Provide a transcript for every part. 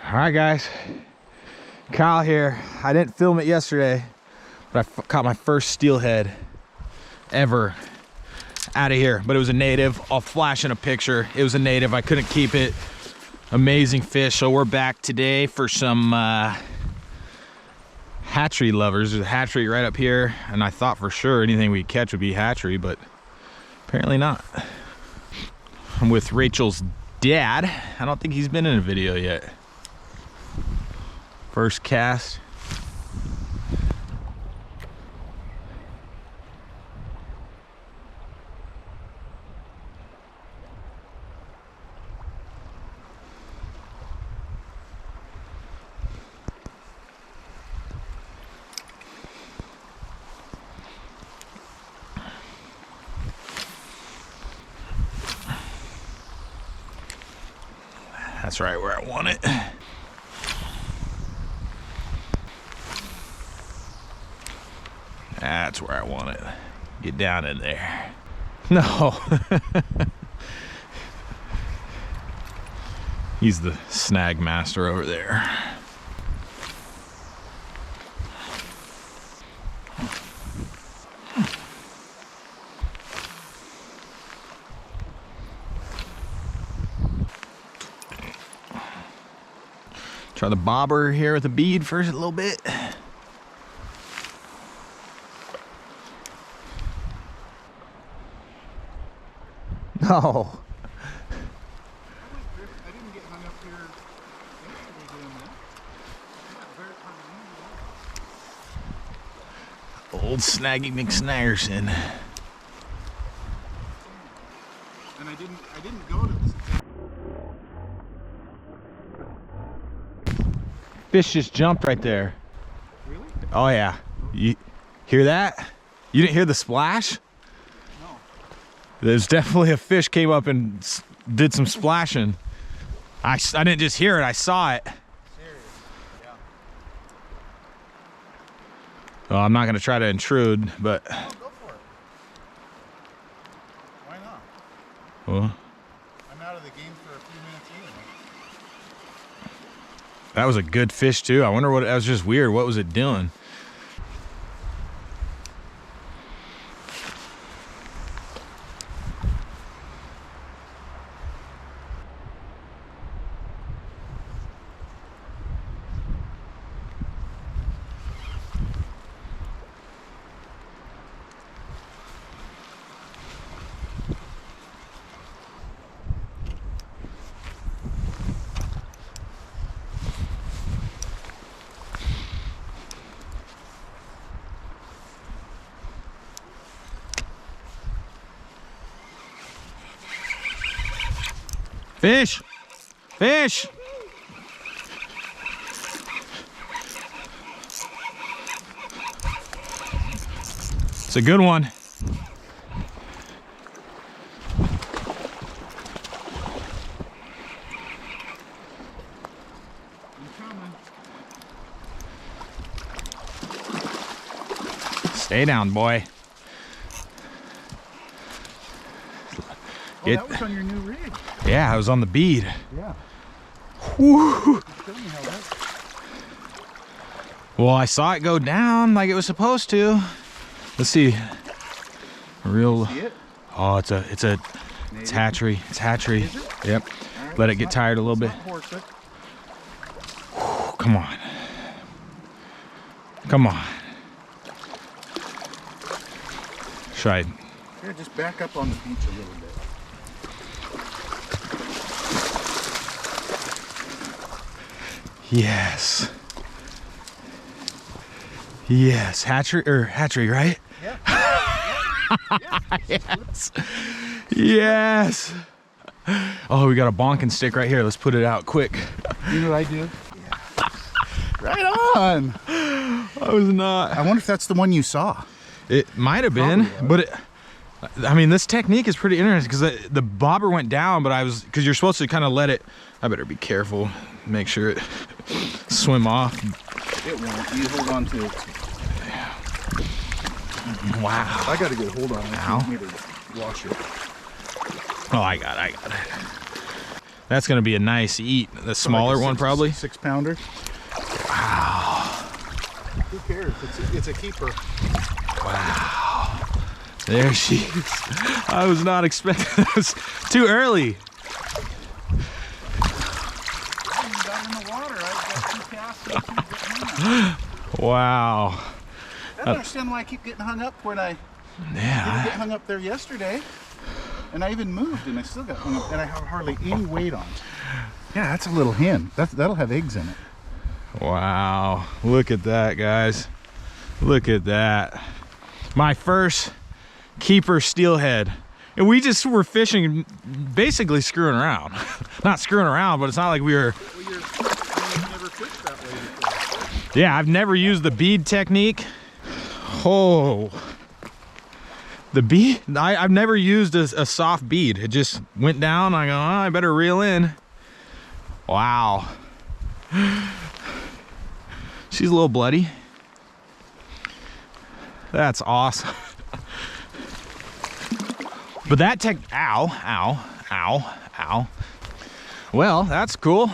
All right, guys, Kyle here. I didn't film it yesterday, but I caught my first steelhead ever out of here, but it was a native. I'll flash in a picture. It was a native. I couldn't keep it. Amazing fish. So we're back today for some hatchery lovers. There's a hatchery right up here, and I thought for sure anything we'd catch would be hatchery, but apparently not. I'm with Rachel's dad. I don't think he's been in a video yet. First cast. That's right where I want it. That's where I want it. Get down in there. No. He's the snag master over there. Try the bobber here with the bead first a little bit. No. I didn't get hung up here yesterday doing that. Old Snaggy McSnaggerson. And I didn't go to this exact. Fish just jumped right there. Really? Oh yeah. You hear that? You didn't hear the splash? No. There's definitely a fish came up and did some splashing. I didn't just hear it, I saw it. Serious? Yeah. Well, I'm not gonna try to intrude, but. Oh, go for it. Why not? Well, I'm out of the game for a few minutes anyway. that was a good fish too. I wonder what, that was just weird. What was it doing? Fish! Fish! It's a good one. I'm coming. Stay down, boy. Oh, that was on your new rig. Yeah, I was on the bead. Yeah. Woo. Show me how that. Well, I saw it go down like it was supposed to. Let's see. A real. See it? Oh, it's hatchery. It's hatchery. Is it? Yep. All right, Let it it's get not- tired a little bit. it's not horse, but Come on. Come on. Should I? yeah, just back up on the beach a little bit. Yes. Yes. Hatchery, right? Yeah. Yes. Yes. Oh, we got a bonking stick right here. Let's put it out quick. You know what I did? Yeah. Right on. I was not. I wonder if that's the one you saw. It might have been, Probably but I mean, this technique is pretty interesting because the bobber went down, but because you're supposed to kind of let it. I better be careful. Make sure it swim off. It won't. You hold on to it. Wow. I got to get a hold on it. Ow. You need to wash it. Oh, I got it. That's gonna be a nice eat. The smaller one probably. 6 pounder. Wow. Who cares? It's a keeper. Wow. There she is. I was not expecting this. Too early. Wow. I don't understand why I keep getting hung up when I didn't get hung up there yesterday. And I even moved and I still got hung up and I have hardly any weight on. Yeah, that's a little hen. That'll have eggs in it. Wow. Look at that, guys. Look at that. My first keeper steelhead. And we just were fishing, basically screwing around. Not screwing around, but it's not like we were... Well, you've never fished that way before. Yeah, I've never used the bead technique. Oh. The bead, I've never used a soft bead. It just went down. I go, oh, I better reel in. Wow. She's a little bloody. That's awesome. But that ow. Well, that's cool.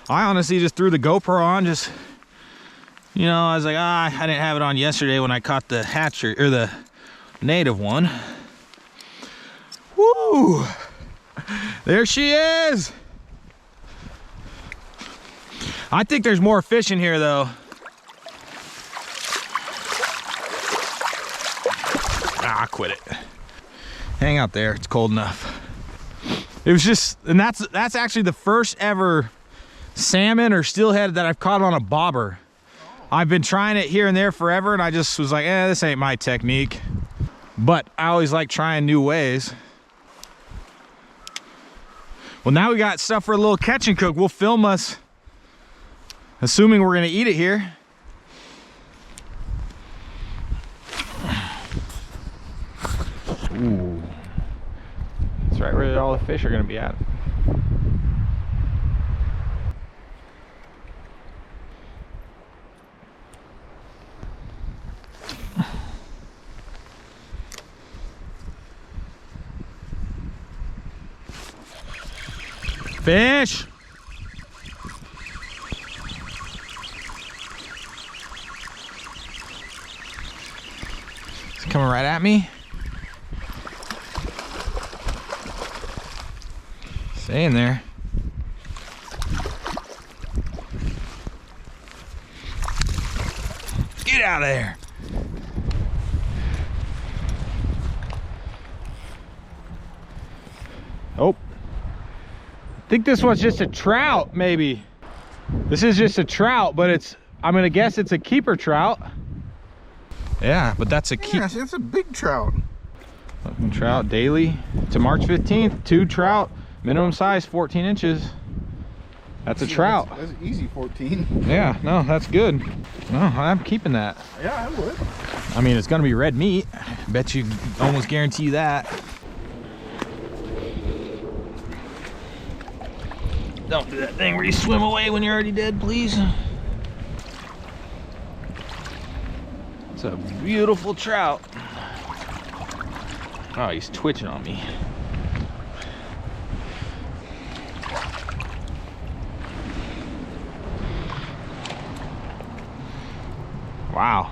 I honestly just threw the GoPro on, just, you know, I was like, I didn't have it on yesterday when I caught the hatchery, or the native one. Woo! There she is! I think there's more fish in here though. Ah, quit it. Hang out there, it's cold enough. It was just, and that's actually the first ever salmon or steelhead that I've caught on a bobber. I've been trying it here and there forever, and I just was like, this ain't my technique. But I always like trying new ways. Well, now we got stuff for a little catch and cook. We'll film us, assuming we're gonna eat it here. Ooh. That's right where all the fish are gonna be at. Fish! It's coming right at me. Stay in there. Get out of there. Oh. I think this one's just a trout, maybe. This is just a trout, but it's, I'm gonna guess it's a keeper trout. Yeah, but that's a keep. Yeah, it's a big trout. Trout daily to March 15th. 2 trout, minimum size 14 inches. That's a trout. That's easy 14. Yeah, no, that's good. No, I'm keeping that. Yeah, I would. I mean, it's gonna be red meat. Bet you almost guarantee that. Don't do that thing where you swim away when you're already dead, please. It's a beautiful trout. Oh, he's twitching on me. Wow.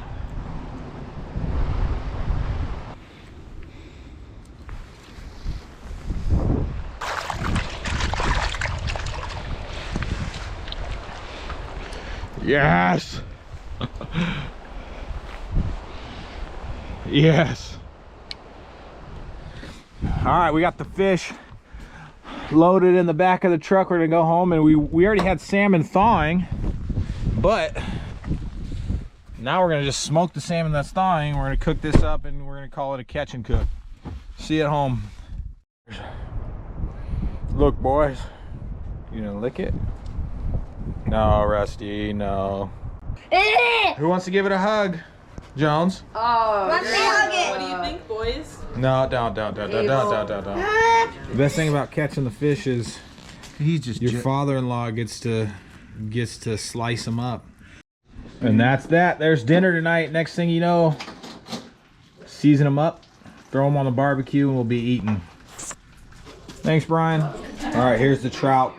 Yes. Yes. All right, we got the fish loaded in the back of the truck. We're gonna go home, and we already had salmon thawing, but now we're gonna just smoke the salmon that's thawing. We're gonna cook this up, and we're gonna call it a catch and cook. See you at home. Look, boys, you gonna lick it? No, Rusty, no. Who wants to give it a hug? Jones? Oh, Let's hug it. What do you think, boys? No, don't. The best thing about catching the fish is He's just your father-in-law gets to slice them up. And that's that. There's dinner tonight. Next thing you know, season them up, throw them on the barbecue, and we'll be eating. Thanks, Brian. All right, here's the trout.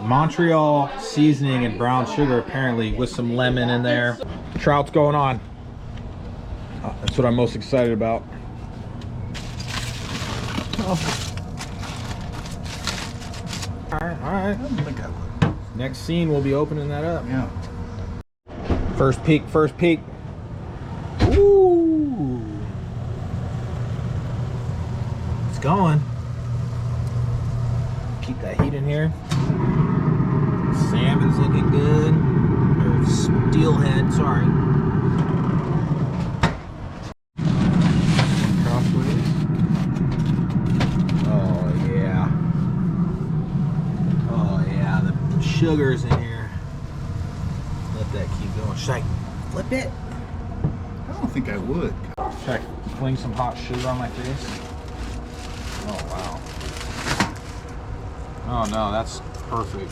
Montreal seasoning and brown sugar, apparently, with some lemon in there. Trout's going on. That's what I'm most excited about. Oh. All right. I don't think I would. Next scene, we'll be opening that up. Yeah. First peek, first peek. Ooh. It's going. Keep that heat in here. Salmon's looking good. Or steelhead, sorry. Crossways. Oh yeah. Oh yeah, the sugar's in here. Let that keep going. Should I flip it? I don't think I would. Should I fling some hot sugar on my face? Oh wow. Oh no, that's perfect.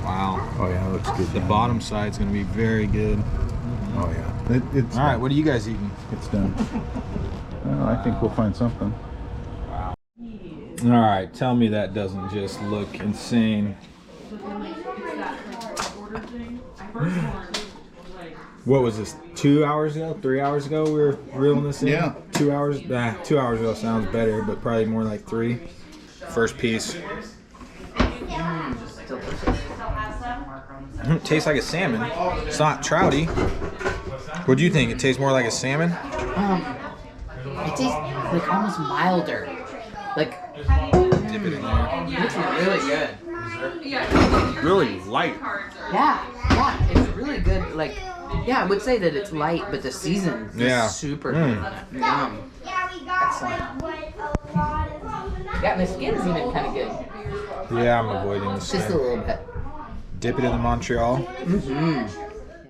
Wow. Oh yeah, it looks good. The bottom side's gonna be very good. Oh yeah. It's all right. What are you guys eating? It's done. Well, I think we'll find something. Wow. All right. Tell me that doesn't just look insane. What was this? 2 hours ago? 3 hours ago? We were reeling this in. Yeah. 2 hours. 2 hours ago sounds better, but probably more like 3. First piece. Tastes like a salmon. It's not trouty. What do you think? It tastes more like a salmon? It tastes like almost milder. Like, Dip it in there. it's really good. Really light. Yeah, it's really good. Like, yeah, I would say that it's light, but the season is super good. Yum. Excellent. Yeah, and the skin's even kind of good. Yeah, I'm avoiding the Just a skin. little bit. Dip it in the Montreal. Mm-hmm.